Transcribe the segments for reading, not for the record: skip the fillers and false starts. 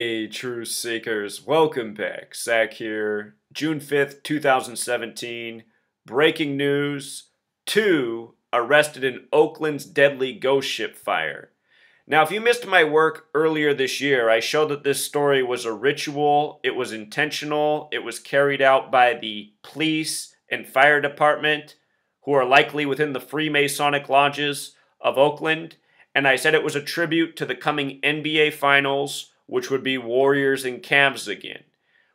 Hey, Truth Seekers, welcome back. Zach here. June 5th, 2017. Breaking news. 2 arrested in Oakland's deadly ghost ship fire. Now, if you missed my work earlier this year, I showed that this story was a ritual, it was intentional, it was carried out by the police and fire department, who are likely within the Freemasonic lodges of Oakland, and I said it was a tribute to the coming NBA Finals, which would be Warriors and Cavs again.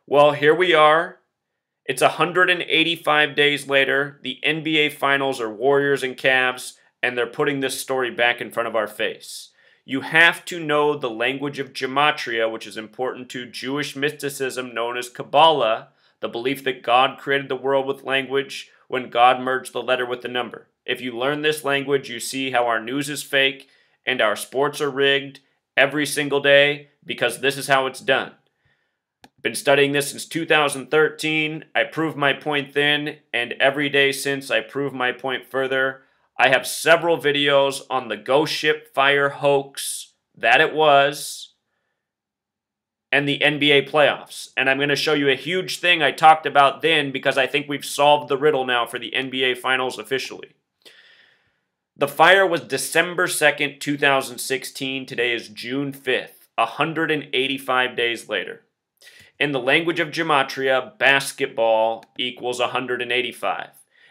Well, here we are. It's 185 days later. The NBA Finals are Warriors and Cavs, and they're putting this story back in front of our face. You have to know the language of gematria, which is important to Jewish mysticism known as Kabbalah, the belief that God created the world with language when God merged the letter with the number. If you learn this language, you see how our news is fake and our sports are rigged every single day because this is how it's done. Been studying this since 2013. I proved my point then, and every day since I prove my point further. I have several videos on the ghost ship fire hoax that it was and the NBA playoffs. And I'm going to show you a huge thing I talked about then because I think we've solved the riddle now for the NBA Finals officially. The fire was December 2nd, 2016. Today is June 5th, 185 days later. In the language of gematria, basketball equals 185.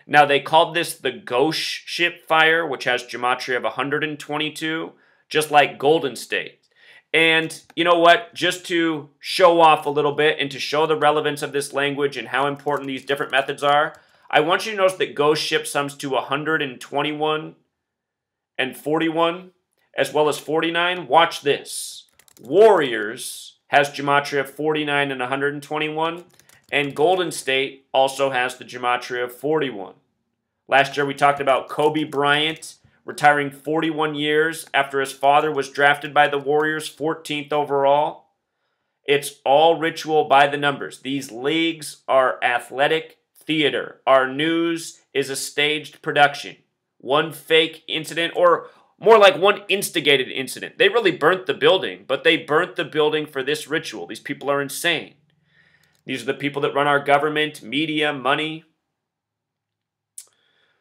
Now, they called this the Ghost Ship fire, which has gematria of 122, just like Golden State. And you know what? Just to show off a little bit and to show the relevance of this language and how important these different methods are, I want you to notice that Ghost Ship sums to 121 and 41, as well as 49. Watch this. Warriors has gematria of 49 and 121, and Golden State also has the gematria of 41. Last year we talked about Kobe Bryant retiring 41 years after his father was drafted by the Warriors 14th overall. It's all ritual by the numbers. These leagues are athletic theater. Our news is a staged production. One fake incident, or more like one instigated incident. They really burnt the building, but they burnt the building for this ritual. These people are insane. These are the people that run our government, media, money.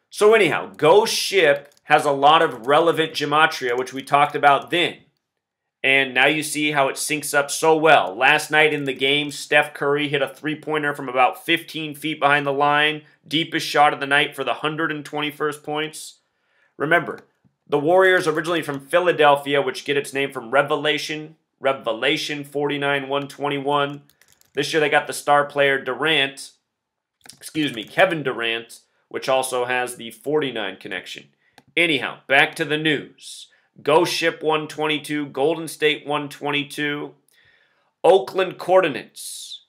So anyhow, Ghost Ship has a lot of relevant gematria, which we talked about then. And now you see how it syncs up so well. Last night in the game, Steph Curry hit a three-pointer from about 15 feet behind the line. Deepest shot of the night for the 121st points. Remember, the Warriors originally from Philadelphia, which get its name from Revelation 49-121. This year they got the star player Kevin Durant, which also has the 49 connection. Anyhow, back to the news. Ghost Ship 122, Golden State 122, Oakland coordinates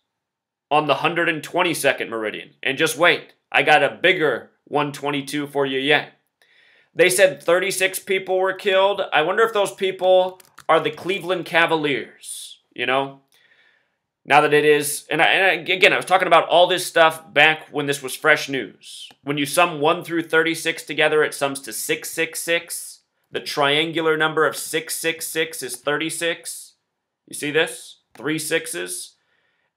on the 122nd meridian. And just wait, I got a bigger 122 for you yet. They said 36 people were killed. I wonder if those people are the Cleveland Cavaliers, you know? Now that it is, again, I was talking about all this stuff back when this was fresh news. When you sum 1 through 36 together, it sums to 666. The triangular number of 666 is 36. You see this? 3 sixes.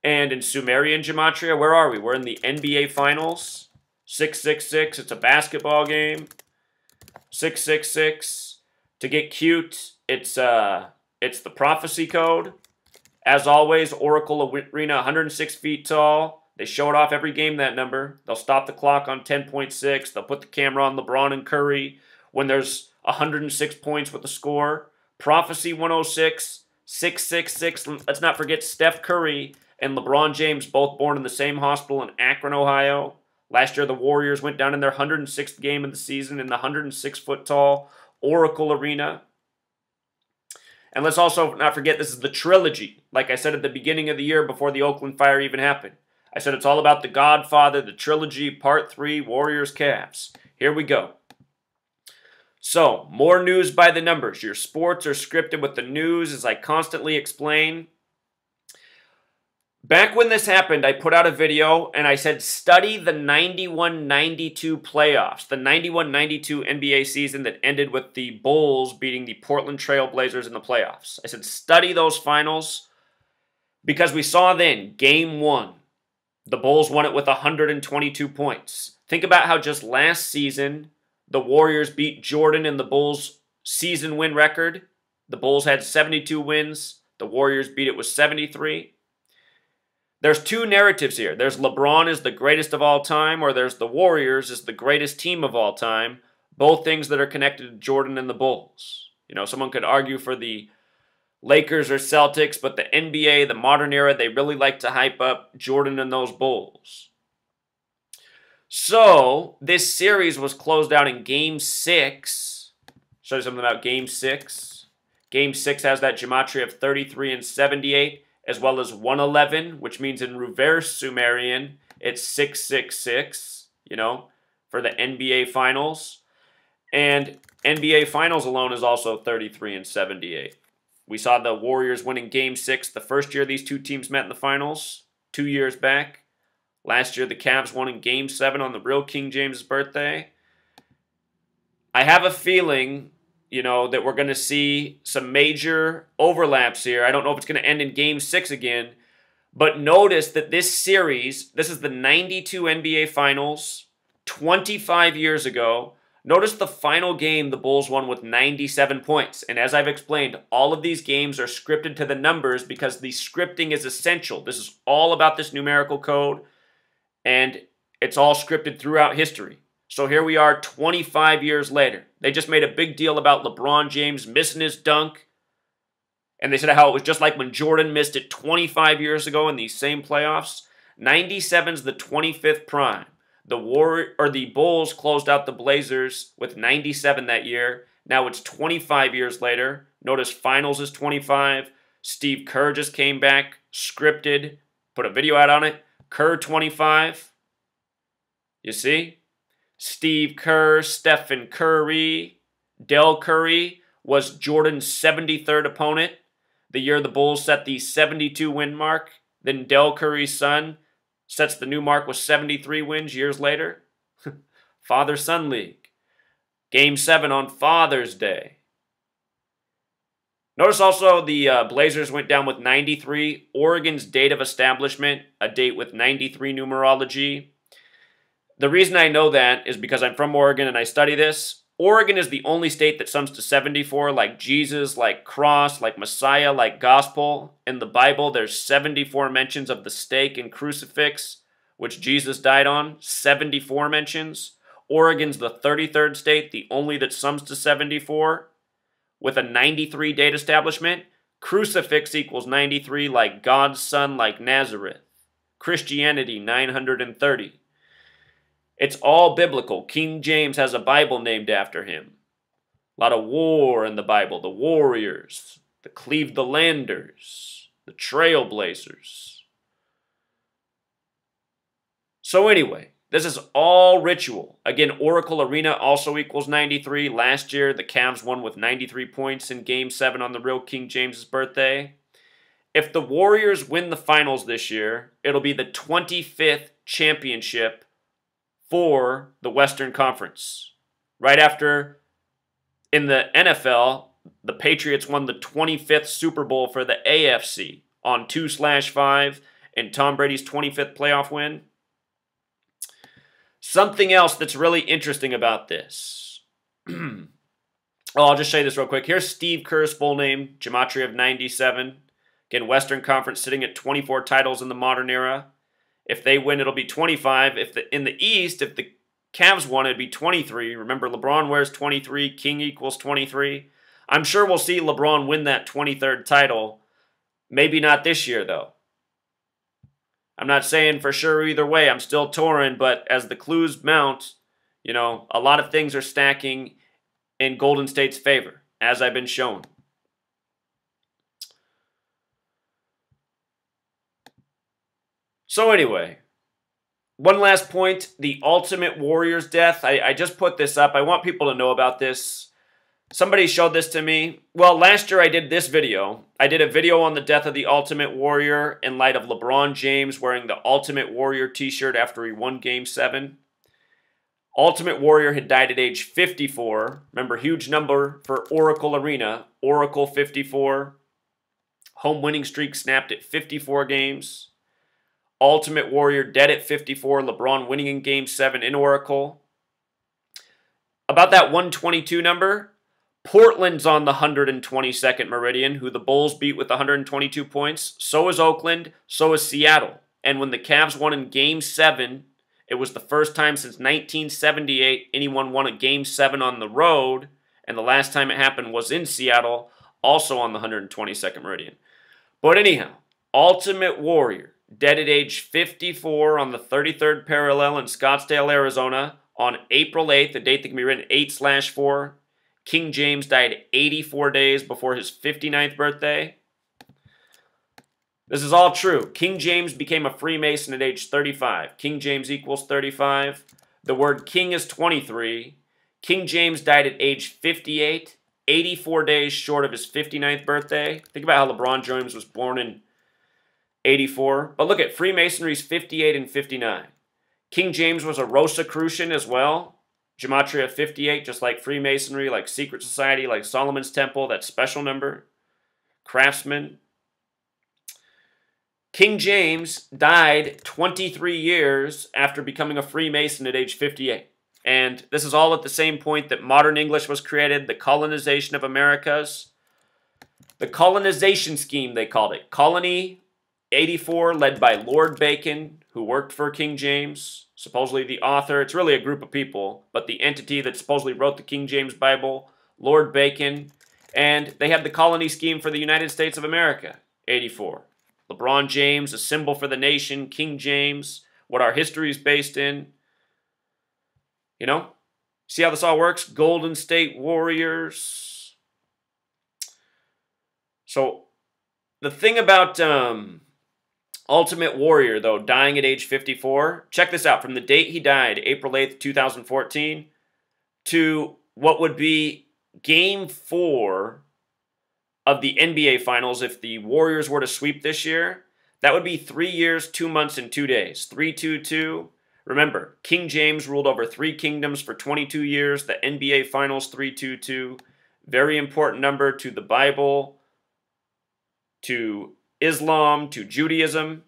And in Sumerian gematria, where are we? We're in the NBA Finals. 666, it's a basketball game. 666. To get cute, it's the prophecy code. As always, Oracle Arena, 106 feet tall. They show it off every game, that number. They'll stop the clock on 10.6. They'll put the camera on LeBron and Curry when there's 106 points with the score. Prophecy 106, 666. Let's not forget Steph Curry and LeBron James, both born in the same hospital in Akron, Ohio. Last year, the Warriors went down in their 106th game of the season in the 106-foot-tall Oracle Arena. And let's also not forget this is the trilogy. Like I said at the beginning of the year before the Oakland fire even happened. I said it's all about the Godfather, the trilogy, part 3, Warriors, Cavs. Here we go. So, more news by the numbers. Your sports are scripted with the news, as I constantly explain. Back when this happened, I put out a video and I said, study the 91-92 playoffs, the 91-92 NBA season that ended with the Bulls beating the Portland Trail Blazers in the playoffs. I said, study those finals. Because we saw then, game 1, the Bulls won it with 122 points. Think about how just last season, the Warriors beat Jordan in the Bulls' season win record. The Bulls had 72 wins. The Warriors beat it with 73. There's two narratives here. There's LeBron is the greatest of all time, or there's the Warriors is the greatest team of all time. Both things that are connected to Jordan and the Bulls. You know, someone could argue for the Lakers or Celtics, but the NBA, the modern era, they really like to hype up Jordan and those Bulls. So, this series was closed out in Game 6. Show you something about Game 6. Game 6 has that gematria of 33 and 78, as well as 111, which means in reverse Sumerian, it's 666, you know, for the NBA Finals. And NBA Finals alone is also 33 and 78. We saw the Warriors winning Game 6 the first year these two teams met in the finals, 2 years back. Last year, the Cavs won in Game 7 on the real King James' birthday. I have a feeling, you know, that we're going to see some major overlaps here. I don't know if it's going to end in Game 6 again. But notice that this series, this is the 92 NBA Finals, 25 years ago. Notice the final game the Bulls won with 97 points. And as I've explained, all of these games are scripted to the numbers because the scripting is essential. This is all about this numerical code, and it's all scripted throughout history. So here we are 25 years later. They just made a big deal about LeBron James missing his dunk. And they said how it was just like when Jordan missed it 25 years ago in these same playoffs. 97's the 25th prime. The Bulls closed out the Blazers with 97 that year. Now it's 25 years later. Notice finals is 25. Steve Kerr just came back, scripted, put a video out on it. Kerr 25. You see? Steve Kerr, Stephen Curry, Del Curry was Jordan's 73rd opponent. The year the Bulls set the 72 win mark. Then Del Curry's son sets the new mark with 73 wins years later. Father-son league. Game 7 on Father's Day. Notice also the Blazers went down with 93. Oregon's date of establishment, a date with 93 numerology. The reason I know that is because I'm from Oregon and I study this. Oregon is the only state that sums to 74, like Jesus, like cross, like Messiah, like gospel. In the Bible, there's 74 mentions of the stake and crucifix, which Jesus died on. 74 mentions. Oregon's the 33rd state, the only that sums to 74, with a 93 date establishment. Crucifix equals 93, like God's son, like Nazareth. Christianity, 930. It's all biblical. King James has a Bible named after him. A lot of war in the Bible. The warriors, the Clevelanders, the trailblazers. So anyway, this is all ritual. Again, Oracle Arena also equals 93. Last year, the Cavs won with 93 points in Game 7 on the real King James' birthday. If the Warriors win the finals this year, it'll be the 25th championship for the Western Conference. Right after, in the NFL, the Patriots won the 25th Super Bowl for the AFC on 2/5 and Tom Brady's 25th playoff win. Something else that's really interesting about this. I'll just show you this real quick. Here's Steve Kerr's full name, gematria of 97. Again, Western Conference sitting at 24 titles in the modern era. If they win, it'll be 25. In the East, if the Cavs won, it'd be 23. Remember, LeBron wears 23. King equals 23. I'm sure we'll see LeBron win that 23rd title. Maybe not this year, though. I'm not saying for sure either way. I'm still torn, but as the clues mount, you know, a lot of things are stacking in Golden State's favor, as I've been shown. So anyway, one last point, the Ultimate Warrior's death. I just put this up. I want people to know about this. Somebody showed this to me. Well, last year I did this video. I did a video on the death of the Ultimate Warrior in light of LeBron James wearing the Ultimate Warrior t-shirt after he won Game 7. Ultimate Warrior had died at age 54. Remember, huge number for Oracle Arena. Oracle 54. Home winning streak snapped at 54 games. Ultimate Warrior dead at 54. LeBron winning in Game 7 in Oracle. About that 122 number, Portland's on the 122nd meridian, who the Bulls beat with 122 points. So is Oakland. So is Seattle. And when the Cavs won in Game 7, it was the first time since 1978 anyone won a Game 7 on the road. And the last time it happened was in Seattle, also on the 122nd meridian. But anyhow, Ultimate Warrior, dead at age 54 on the 33rd parallel in Scottsdale, Arizona, on April 8th, a date that can be written 8/4. King James died 84 days before his 59th birthday. This is all true. King James became a Freemason at age 35. King James equals 35. The word king is 23. King James died at age 58, 84 days short of his 59th birthday. Think about how LeBron James was born in 84. But look at Freemasonry's 58 and 59. King James was a Rosicrucian as well. Gematria 58, just like Freemasonry, like Secret Society, like Solomon's Temple, that special number. Craftsman. King James died 23 years after becoming a Freemason at age 58. And this is all at the same point that modern English was created, the colonization of Americas. The colonization scheme, they called it. Colony 84, led by Lord Bacon, who worked for King James, supposedly the author. It's really a group of people, but the entity that supposedly wrote the King James Bible, Lord Bacon. And they had the colony scheme for the United States of America, 84. LeBron James, a symbol for the nation, King James, what our history is based in. You know? See how this all works? Golden State Warriors. So, the thing about Ultimate Warrior, though, dying at age 54, check this out. From the date he died, April 8th, 2014, to what would be Game 4 of the NBA Finals if the Warriors were to sweep this year, that would be 3 years, 2 months, and 2 days. 3-2-2. Remember, King James ruled over 3 kingdoms for 22 years. The NBA Finals, 3-2-2. Very important number to the Bible, to Islam, to Judaism.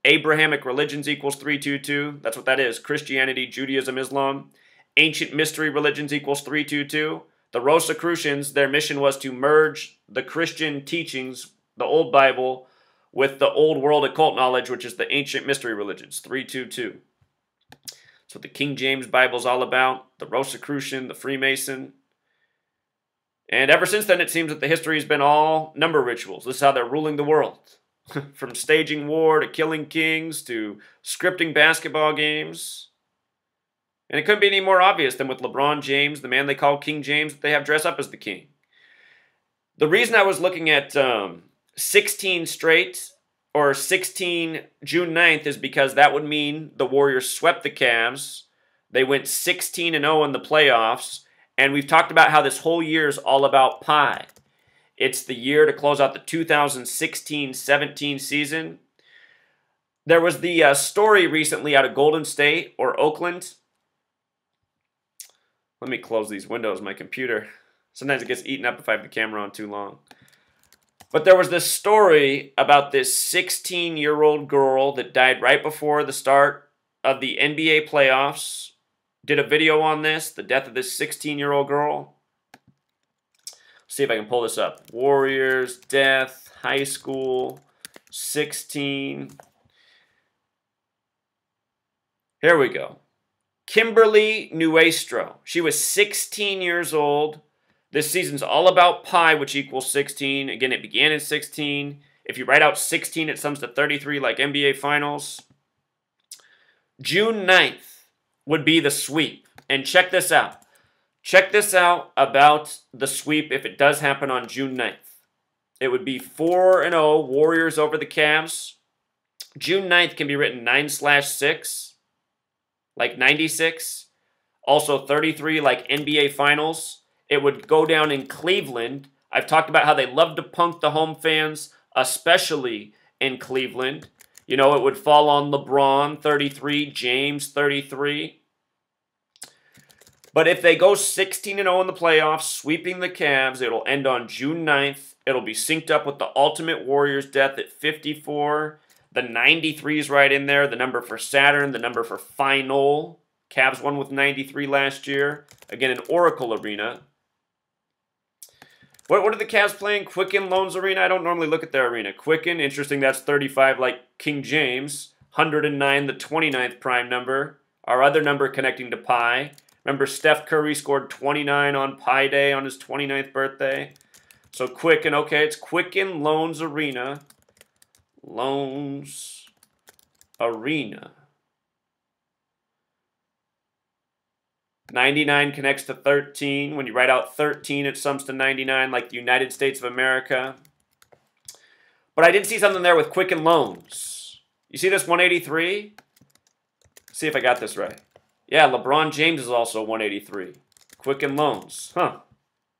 Abrahamic religions equals 3-2-2. That's what that is. Christianity, Judaism, Islam. Ancient mystery religions equals 3-2-2. The Rosicrucians, their mission was to merge the Christian teachings, the Old Bible, with the Old World occult knowledge, which is the ancient mystery religions, 3-2-2. That's what the King James Bible is all about, the Rosicrucian, the Freemason. And ever since then, it seems that the history has been all number rituals. This is how they're ruling the world. From staging war to killing kings to scripting basketball games. And it couldn't be any more obvious than with LeBron James, the man they call King James, that they have dress up as the king. The reason I was looking at 16 straight or 16 June 9th is because that would mean the Warriors swept the Cavs. They went 16-0 in the playoffs. And we've talked about how this whole year is all about pi. It's the year to close out the 2016-17 season. There was the story recently out of Golden State or Oakland. Let me close these windows, my computer. Sometimes it gets eaten up if I have the camera on too long. But there was this story about this 16-year-old girl that died right before the start of the NBA playoffs. Did a video on this, the death of this 16-year-old girl. See if I can pull this up. Warriors, death, high school, 16. Here we go. Kimberly Nuestro. She was 16 years old. This season's all about pi, which equals 16. Again, it began in 16. If you write out 16, it sums to 33 like NBA Finals. June 9th would be the sweep. And check this out. Check this out about the sweep if it does happen on June 9th. It would be 4-0 Warriors over the Cavs. June 9th can be written 9/6, like 96. Also 33 like NBA Finals. It would go down in Cleveland. I've talked about how they love to punk the home fans, especially in Cleveland. You know, it would fall on LeBron, 33, James, 33. But if they go 16-0 in the playoffs, sweeping the Cavs, it'll end on June 9th. It'll be synced up with the Ultimate Warrior's death at 54. The 93 is right in there. The number for Saturn, the number for final. Cavs won with 93 last year. Again, an Oracle Arena. What are the Cavs playing? Quicken Loans Arena? I don't normally look at their arena. Quicken, interesting, that's 35 like King James. 109, the 29th prime number. Our other number connecting to Pi. Remember, Steph Curry scored 29 on Pi Day on his 29th birthday. So Quicken, okay, it's Quicken Loans Arena. Loans Arena. 99 connects to 13. When you write out 13, it sums to 99, like the United States of America. But I did see something there with Quicken Loans. You see this 183? See if I got this right. Yeah, LeBron James is also 183. Quicken Loans. Huh.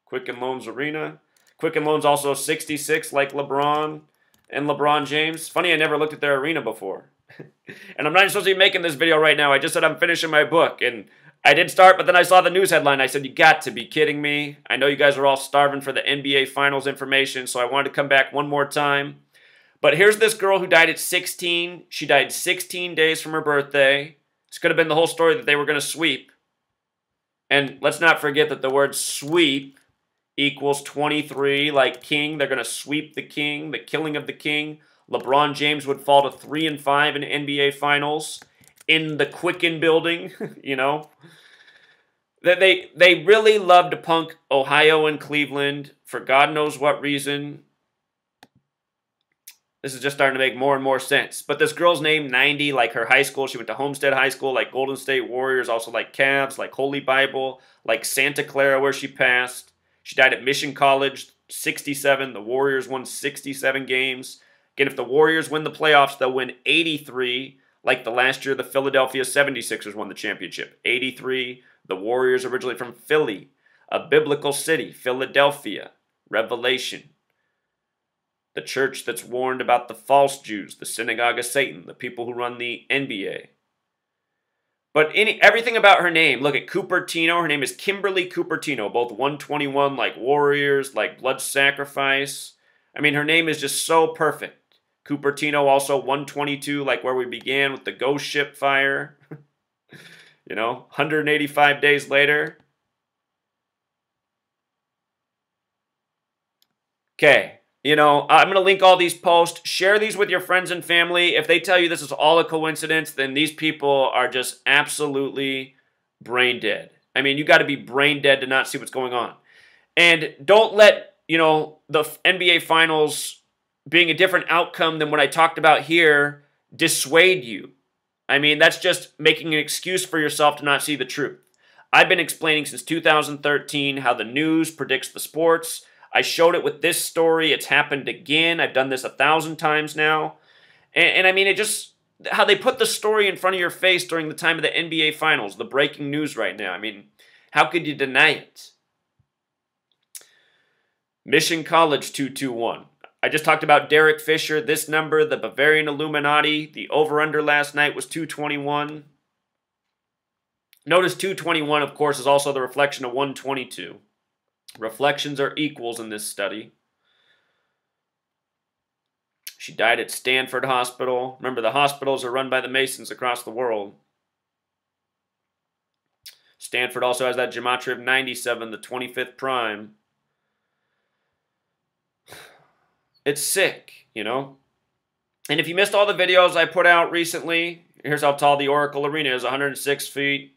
Quicken Loans Arena. Quicken Loans also 66, like LeBron and LeBron James. Funny, I never looked at their arena before. And I'm not even supposed to be making this video right now. I just said I'm finishing my book. And I did start, but then I saw the news headline. I said, you got to be kidding me. I know you guys are all starving for the NBA Finals information, so I wanted to come back one more time. But here's this girl who died at 16. She died 16 days from her birthday. This could have been the whole story that they were going to sweep. And let's not forget that the word sweep equals 23, like king. They're going to sweep the king, the killing of the king. LeBron James would fall to 3-5 in NBA Finals. In the Quicken building, you know. They really love to punk Ohio and Cleveland for God knows what reason. This is just starting to make more and more sense. But this girl's name, 90, like her high school. She went to Homestead High School, like Golden State Warriors, also like Cavs, like Holy Bible, like Santa Clara where she passed. She died at Mission College, 67. The Warriors won 67 games. Again, if the Warriors win the playoffs, they'll win 83. Like the last year, the Philadelphia 76ers won the championship. 83, the Warriors originally from Philly, a biblical city, Philadelphia, Revelation. The church that's warned about the false Jews, the synagogue of Satan, the people who run the NBA. But everything about her name, look at Cupertino. Her name is Kimberly Cupertino, both 121 like Warriors, like Blood Sacrifice. I mean, her name is just so perfect. Cupertino also 122, like where we began with the Ghost Ship fire. You know, 185 days later. Okay, you know, I'm going to link all these posts. Share these with your friends and family. If they tell you this is all a coincidence, then these people are just absolutely brain dead. I mean, you got to be brain dead to not see what's going on. And don't let, you know, the NBA Finals being a different outcome than what I talked about here dissuade you. I mean, that's just making an excuse for yourself to not see the truth. I've been explaining since 2013 how the news predicts the sports. I showed it with this story. It's happened again. I've done this 1,000 times now. And I mean, it just, how they put the story in front of your face during the time of the NBA Finals, the breaking news right now. I mean, how could you deny it? Mission College 221. I just talked about Derek Fisher. This number, the Bavarian Illuminati, the over-under last night was 221. Notice 221, of course, is also the reflection of 122. Reflections are equals in this study. She died at Stanford Hospital. Remember, the hospitals are run by the Masons across the world. Stanford also has that gematria of 97, the 25th prime. It's sick, you know? And if you missed all the videos I put out recently, here's how tall the Oracle Arena is, 106 feet.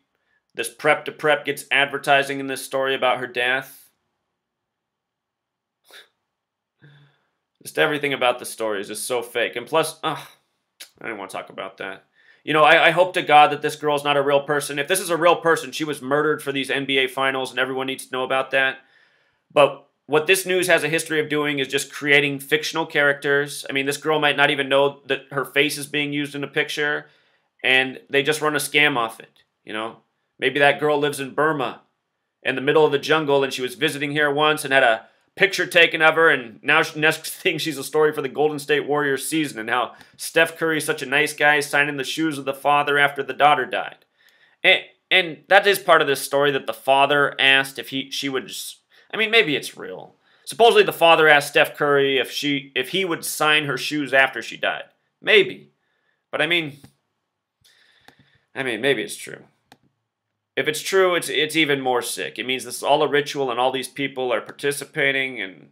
This prep to prep gets advertising in this story about her death. Just everything about the story is just so fake. And plus, I didn't want to talk about that. You know, I hope to God that this girl's not a real person. If this is a real person, she was murdered for these NBA Finals, and everyone needs to know about that. But what this news has a history of doing is just creating fictional characters. I mean, this girl might not even know that her face is being used in a picture, and they just run a scam off it, you know? Maybe that girl lives in Burma, in the middle of the jungle, and she was visiting here once and had a picture taken of her, and now next thing she's a story for the Golden State Warriors season, and how Steph Curry is such a nice guy signing the shoes of the father after the daughter died. And that is part of this story, that the father asked if she would just, I mean, maybe it's real. Supposedly the father asked Steph Curry if he would sign her shoes after she died. Maybe. But I mean, maybe it's true. If it's true, it's even more sick. It means this is all a ritual and all these people are participating. And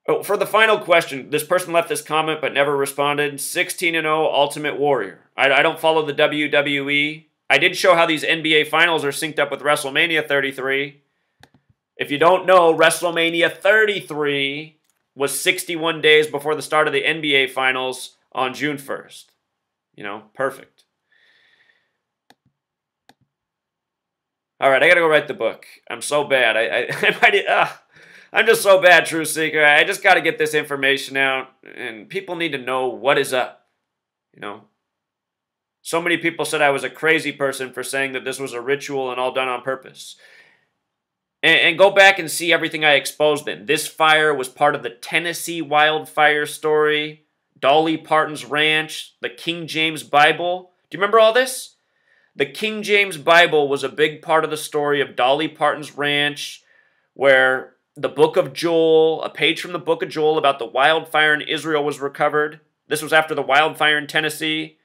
oh, for the final question, this person left this comment but never responded. 16-0 Ultimate Warrior. I don't follow the WWE. I did show how these NBA finals are synced up with WrestleMania 33. If you don't know, WrestleMania 33 was 61 days before the start of the NBA finals on June 1st. You know, perfect. All right, I got to go write the book. I'm so bad. I'm just so bad, Truth Seeker. I just got to get this information out, and people need to know what is up, you know. So many people said I was a crazy person for saying that this was a ritual and all done on purpose. And go back and see everything I exposed then. This fire was part of the Tennessee wildfire story, Dolly Parton's ranch, the King James Bible. Do you remember all this? The King James Bible was a big part of the story of Dolly Parton's ranch, where the book of Joel, a page from the book of Joel about the wildfire in Israel was recovered. This was after the wildfire in Tennessee.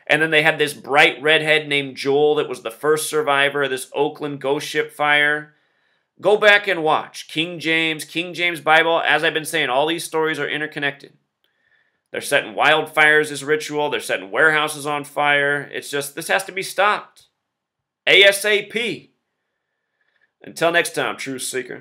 And then they had this bright redhead named Joel that was the first survivor of this Oakland Ghost Ship fire. Go back and watch. King James Bible. As I've been saying, all these stories are interconnected. They're setting wildfires as ritual. They're setting warehouses on fire. It's just, this has to be stopped. ASAP. Until next time, Truth Seeker.